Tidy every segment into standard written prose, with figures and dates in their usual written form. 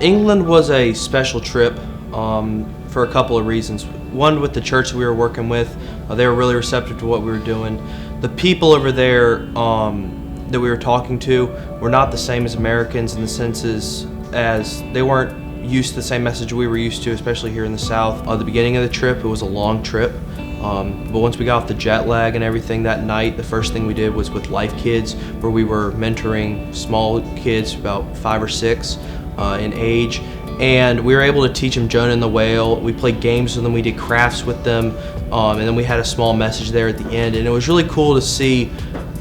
England was a special trip for a couple of reasons. One, with the church that we were working with, they were really receptive to what we were doing. The people over there that we were talking to were not the same as Americans in the senses as they weren't used to the same message we were used to, especially here in the South. At the beginning of the trip, it was a long trip. But once we got off the jet lag and everything that night, the first thing we did was with Life Kids, where we were mentoring small kids, about 5 or 6 in age. And we were able to teach them Jonah and the Whale. We played games with them, we did crafts with them, and then we had a small message there at the end. And it was really cool to see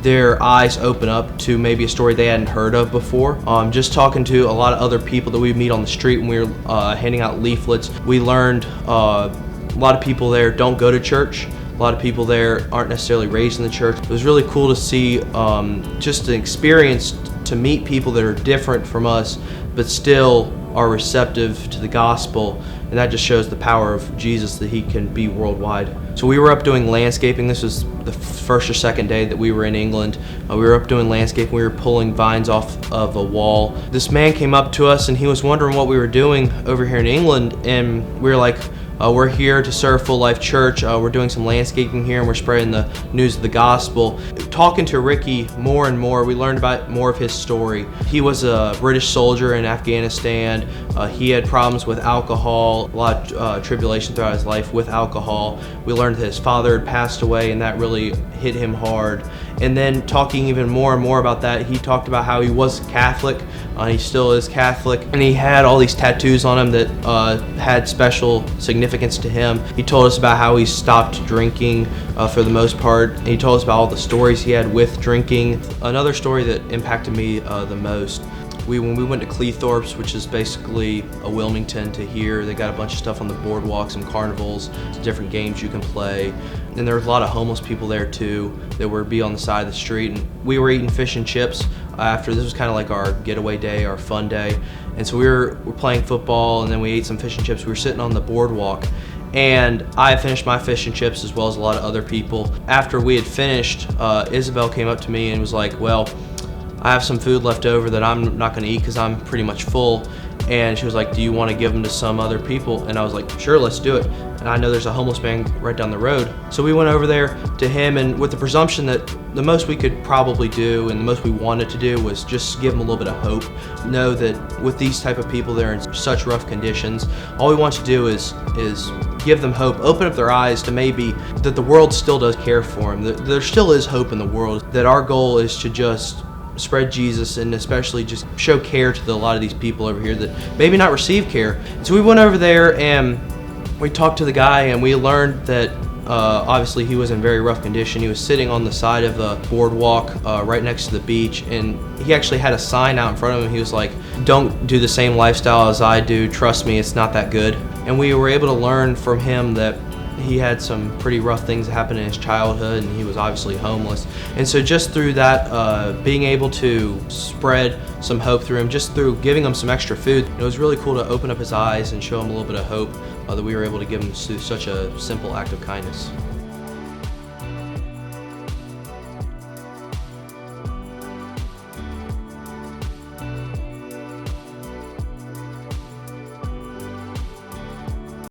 their eyes open up to maybe a story they hadn't heard of before. Just talking to a lot of other people that we meet on the street when we were handing out leaflets, we learned a lot of people there don't go to church. A lot of people there aren't necessarily raised in the church. It was really cool to see just an experience to meet people that are different from us, but still are receptive to the gospel, and that just shows the power of Jesus, that he can be worldwide. So we were up doing landscaping. This was the first or second day that we were in England. We were up doing landscaping. We were pulling vines off of a wall. This man came up to us and he was wondering what we were doing over here in England, and we were like, we're here to serve Full Life Church. We're doing some landscaping here and we're spreading the news of the gospel. Talking to Ricky more and more, we learned about more of his story. He was a British soldier in Afghanistan. He had problems with alcohol, a lot of tribulation throughout his life with alcohol. We learned that his father had passed away, and that really hit him hard. And then talking even more and more about that, he talked about how he was Catholic. He still is Catholic, and he had all these tattoos on him that had special significance to him. He told us about how he stopped drinking for the most part. And he told us about all the stories he had with drinking. Another story that impacted me the most, when we went to Cleethorpes, which is basically a Wilmington to here, they got a bunch of stuff on the boardwalk, some carnivals, different games you can play. And there was a lot of homeless people there too that would be on the side of the street. And we were eating fish and chips after. This was kind of like our getaway day, our fun day. And so we were playing football, and then we ate some fish and chips. We were sitting on the boardwalk, and I finished my fish and chips as well as a lot of other people. After we had finished, Isabel came up to me and was like, well, I have some food left over that I'm not going to eat because I'm pretty much full. And she was like, do you want to give them to some other people? And I was like, sure, let's do it. And I know there's a homeless man right down the road. So we went over there to him, and with the presumption that the most we could probably do and the most we wanted to do was just give them a little bit of hope. Know that with these type of people, they're in such rough conditions. All we want to do is give them hope, open up their eyes to maybe that the world still does care for them, that there still is hope in the world, that our goal is to just spread Jesus, and especially just show care to a lot of these people over here that maybe not receive care. And so we went over there and we talked to the guy, and we learned that obviously he was in very rough condition. He was sitting on the side of the boardwalk right next to the beach, and he actually had a sign out in front of him. He was like, don't do the same lifestyle as I do, trust me, it's not that good. And we were able to learn from him that he had some pretty rough things happen in his childhood, and he was obviously homeless. And so just through that, being able to spread some hope through him, just through giving him some extra food, it was really cool to open up his eyes and show him a little bit of hope that we were able to give him through such a simple act of kindness.